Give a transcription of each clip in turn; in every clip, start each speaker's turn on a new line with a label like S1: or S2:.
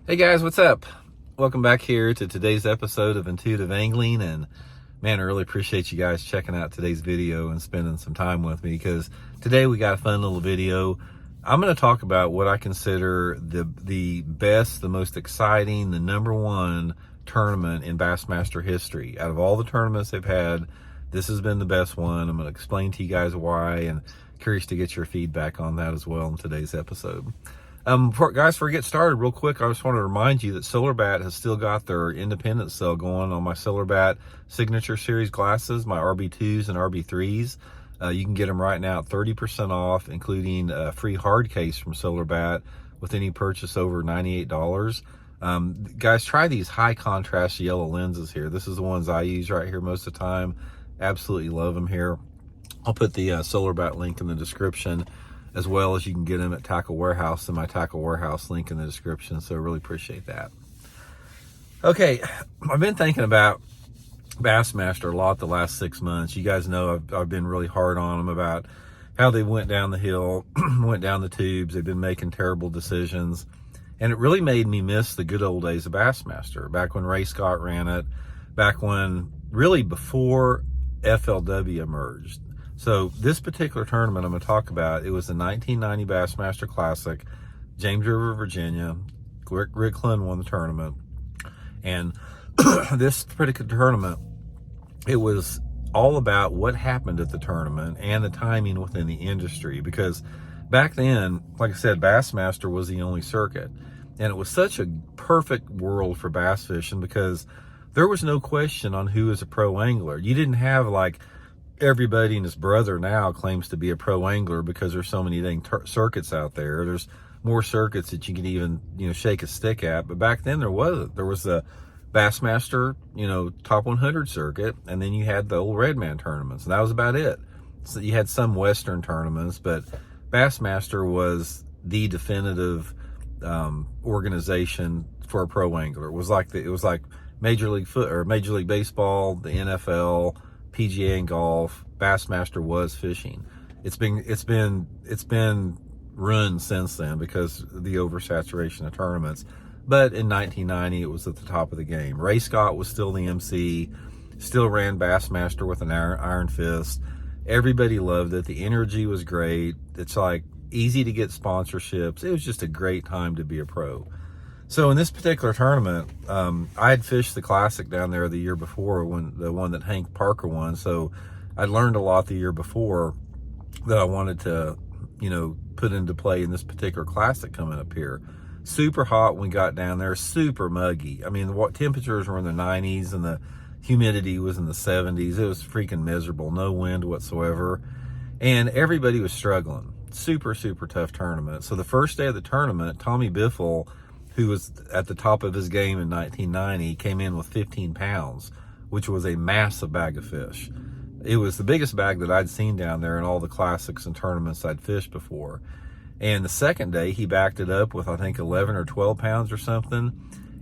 S1: Hey guys, what's up? Welcome back here to today's episode of Intuitive Angling. And man, I really appreciate you guys checking out today's video and spending some time with me, because today we got a fun little video. I'm going to talk about what I consider the best, the most exciting, the number one tournament in Bassmaster history. Out of all the tournaments they've had, this has been the best one. I'm going to explain to you guys why, and curious to get your feedback on that as well in today's episode. Before we get started, real quick, I just want to remind you that SolarBat has still got their independent sale going on my SolarBat Signature Series glasses, my RB2s and RB3s. You can get them right now at 30% off, including a free hard case from SolarBat with any purchase over $98. Guys, try these high contrast yellow lenses here. This is the ones I use right here most of the time. Absolutely love them here. I'll put the SolarBat link in the description, as well as you can get them at Tackle Warehouse, and my Tackle Warehouse link in the description. So I really appreciate that. Okay, I've been thinking about Bassmaster a lot the last 6 months. You guys know I've been really hard on them about how they went down the hill, went down the tubes. They've been making terrible decisions. And it really made me miss the good old days of Bassmaster, back when Ray Scott ran it, back when, really before FLW emerged. So this particular tournament I'm going to talk about, it was the 1990 Bassmaster Classic, James River, Virginia. Rick Clunn won the tournament. And this particular tournament, it was all about what happened at the tournament and the timing within the industry. Because back then, like I said, Bassmaster was the only circuit. And it was such a perfect world for bass fishing, because there was no question on who is a pro angler. You didn't have like everybody and his brother now claims to be a pro angler, because there's so many dang circuits out there. There's more circuits that you can even, shake a stick at. But back then there was the Bassmaster, top 100 circuit, and then you had the old Redman tournaments, and that was about it. So you had some Western tournaments, but Bassmaster was the definitive organization for a pro angler. It was like Major League Baseball, the NFL, PGA and golf. Bassmaster was fishing. It's been ruined since then because of the oversaturation of tournaments. But in 1990, it was at the top of the game. Ray Scott was still the MC, still ran Bassmaster with an iron fist. Everybody loved it. The energy was great. It's like easy to get sponsorships. It was just a great time to be a pro. So in this particular tournament, I had fished the Classic down there the year before, when the one that Hank Parker won. So I'd learned a lot the year before that I wanted to, put into play in this particular Classic coming up here. Super hot when we got down there, super muggy. I mean, what temperatures were in the 90s and the humidity was in the 70s. It was freaking miserable, no wind whatsoever. And everybody was struggling. Super, super tough tournament. So the first day of the tournament, Tommy Biffle, who was at the top of his game in 1990, came in with 15 pounds, which was a massive bag of fish. It was the biggest bag that I'd seen down there in all the Classics and tournaments I'd fished before. And the second day, he backed it up with, I think, 11 or 12 pounds or something.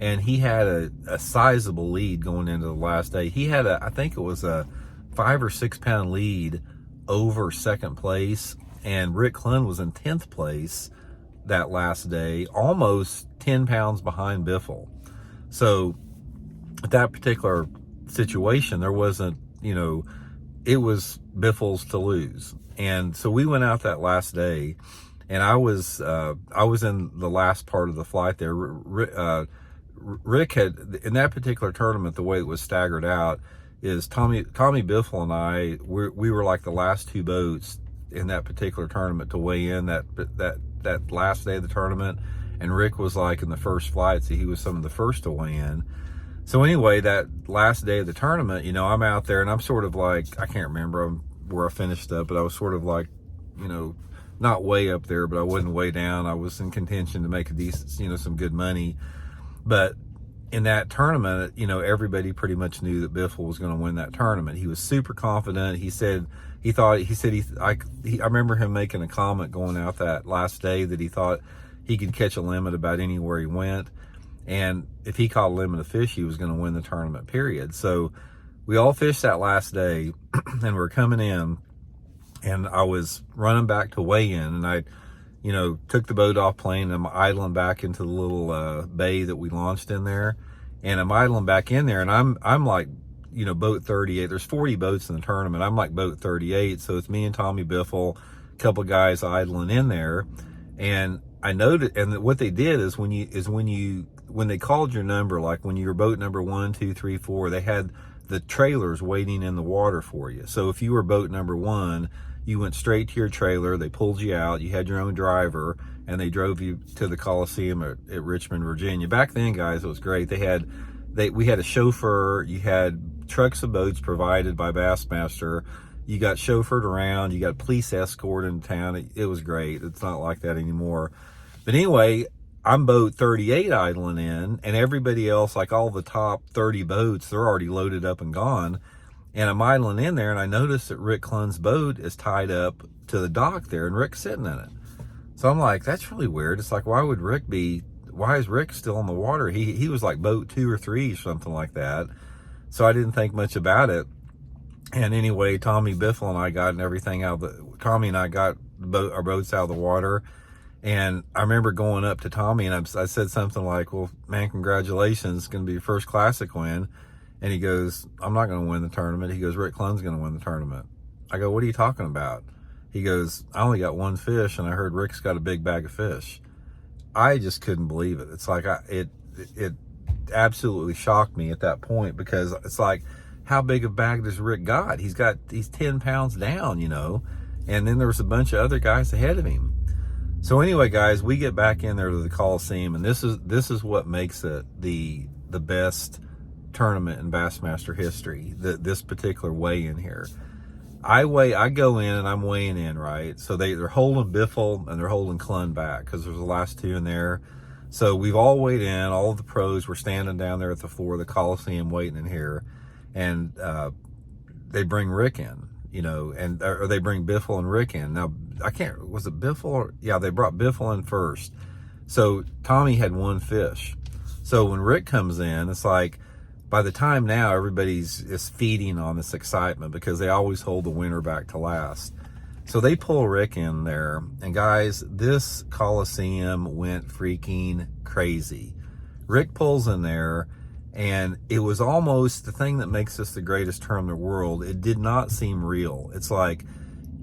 S1: And he had a sizable lead going into the last day. He had I think it was a 5 or 6 pound lead over second place. And Rick Clunn was in 10th place that last day, almost 10 pounds behind Biffle. So at that particular situation, there wasn't, it was Biffle's to lose. And so we went out that last day, and I was in the last part of the flight there. Rick had, in that particular tournament, the way it was staggered out is Tommy Biffle and I, we were like the last two boats in that particular tournament to weigh in that last day of the tournament. And Rick was like in the first flight, so he was some of the first to weigh in. So anyway, that last day of the tournament, I'm out there, and I'm sort of like, I can't remember where I finished up, but I was sort of like, not way up there, but I wasn't way down. I was in contention to make a decent, some good money. But in that tournament, everybody pretty much knew that Biffle was going to win that tournament. He was super confident. I remember him making a comment going out that last day that he thought he could catch a limit about anywhere he went. And if he caught a limit of fish, he was going to win the tournament, period. So we all fished that last day, and we're coming in, and I was running back to weigh in, and I took the boat off plane, and I'm idling back into the little bay that we launched in there, and I'm idling back in there, and I'm like, boat 38. There's 40 boats in the tournament. I'm like boat 38, so it's me and Tommy Biffle, a couple guys idling in there, and I noted, and what they did is when they called your number, like when you were boat number 1, 2, 3, 4, they had the trailers waiting in the water for you. So if you were boat number 1, you went straight to your trailer, they pulled you out, you had your own driver, and they drove you to the Coliseum at Richmond, Virginia. Back then, guys, it was great. We had a chauffeur, you had trucks of boats provided by Bassmaster, you got chauffeured around, you got police escort in town. It was great. It's not like that anymore. But anyway, I'm boat 38 idling in, and everybody else, like all the top 30 boats, they're already loaded up and gone. And I'm idling in there, and I noticed that Rick Clunn's boat is tied up to the dock there, and Rick's sitting in it. So I'm like, that's really weird. It's like, why is Rick still in the water? He was like boat 2 or 3, something like that. So I didn't think much about it. And anyway, Tommy Biffle and I got our boats out of the water. And I remember going up to Tommy, and I said something like, well, man, congratulations. It's going to be your first classic win. And he goes, I'm not going to win the tournament. He goes, Rick Clunn's going to win the tournament. I go, what are you talking about? He goes, I only got 1 fish, and I heard Rick's got a big bag of fish. I just couldn't believe it. It's like, it absolutely shocked me at that point, because it's like, how big a bag does Rick got? He's 10 pounds down, and then there was a bunch of other guys ahead of him. So anyway, guys, we get back in there to the Coliseum, and this is what makes it the best tournament in Bassmaster history. This particular weigh-in here. I go in, and I'm weighing in, right? So they're holding Biffle and they're holding Clunn back, because there's the last 2 in there. So we've all weighed in. All of the pros were standing down there at the floor of the Coliseum waiting in here, and they bring Rick in, or they bring Biffle and Rick in. Now, was it Biffle? Or, yeah, they brought Biffle in first. So Tommy had 1 fish. So when Rick comes in, it's like, by the time now, is feeding on this excitement, because they always hold the winner back to last. So they pull Rick in there, and guys, this Coliseum went freaking crazy. Rick pulls in there, and it was almost the thing that makes this the greatest tournament in the world. It did not seem real. It's like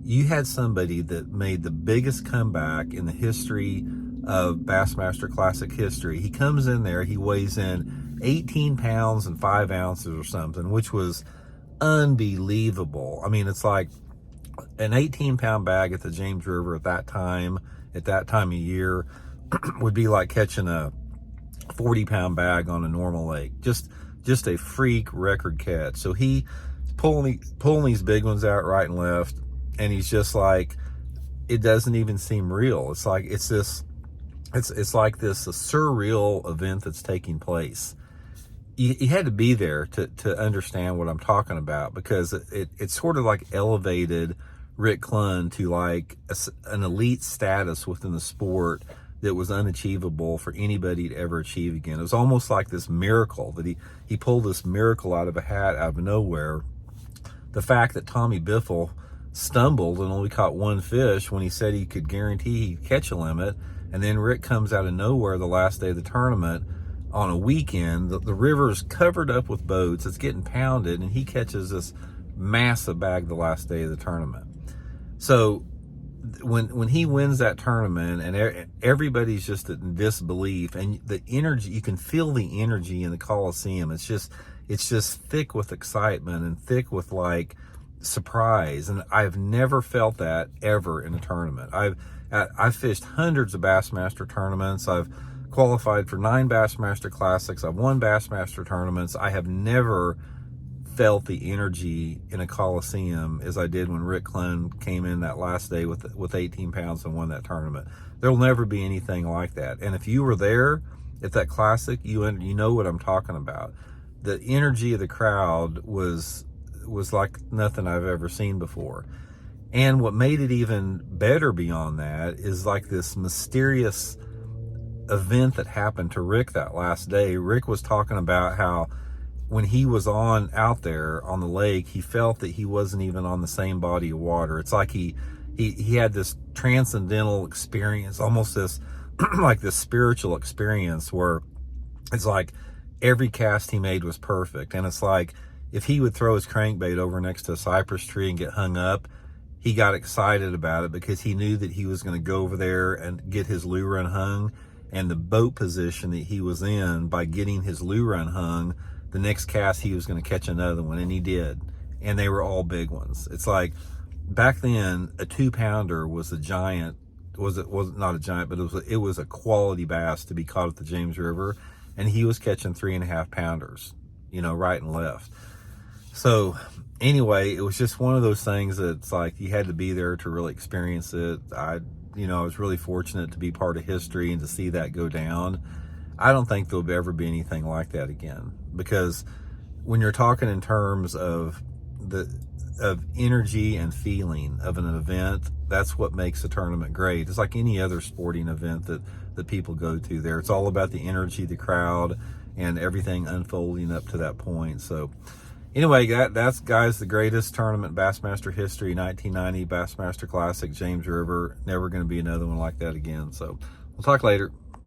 S1: you had somebody that made the biggest comeback in the history of Bassmaster Classic history. He comes in there, he weighs in 18 pounds and 5 ounces or something, which was unbelievable. I mean, it's like an 18-pound bag at the James River at that time of year would be like catching a 40-pound bag on a normal lake. Just a freak record catch. So he's pulling these big ones out right and left, and he's just like, it doesn't even seem real. It's like it's like this a surreal event that's taking place. You had to be there to understand what I'm talking about, because it sort of like elevated Rick Clunn to like an elite status within the sport that was unachievable for anybody to ever achieve again. It was almost like this miracle that he pulled this miracle out of a hat, out of nowhere. The fact that Tommy Biffle stumbled and only caught 1 fish when he said he could guarantee he'd catch a limit, and then Rick comes out of nowhere the last day of the tournament on a weekend. The river's covered up with boats, it's getting pounded, and he catches this massive bag the last day of the tournament. So when he wins that tournament, and everybody's just in disbelief, and the energy, you can feel the energy in the Coliseum. It's just thick with excitement and thick with like surprise. And I've never felt that ever in a tournament. I've fished hundreds of Bassmaster tournaments. I've qualified for 9 Bassmaster Classics. I've won Bassmaster tournaments. I have never felt the energy in a Coliseum as I did when Rick Clunn came in that last day with 18 pounds and won that tournament. There'll never be anything like that. And if you were there at that Classic, you know what I'm talking about. The energy of the crowd was like nothing I've ever seen before. And what made it even better beyond that is like this mysterious event that happened to Rick that last day. Rick was talking about how when he was out there on the lake, he felt that he wasn't even on the same body of water. It's like he he had this transcendental experience, almost this like this spiritual experience where it's like every cast he made was perfect. And it's like if he would throw his crankbait over next to a cypress tree and get hung up, he got excited about it because he knew that he was going to go over there and get his lure unhung. And the boat position that he was in, by getting his lure unhung, the next cast he was going to catch another one, and he did. And they were all big ones. It's like back then a 2-pounder was a giant. Was not a giant, but it was a quality bass to be caught at the James River, and he was catching 3.5 pounders, right and left. So anyway, it was just one of those things that's like you had to be there to really experience it. I was really fortunate to be part of history and to see that go down. I don't think there'll ever be anything like that again, because when you're talking in terms of energy and feeling of an event, that's what makes a tournament great. It's like any other sporting event that people go to there. It's all about the energy, the crowd, and everything unfolding up to that point. So anyway, that's, guys, the greatest tournament Bassmaster history, 1990 Bassmaster Classic, James River. Never going to be another one like that again. So we'll talk later.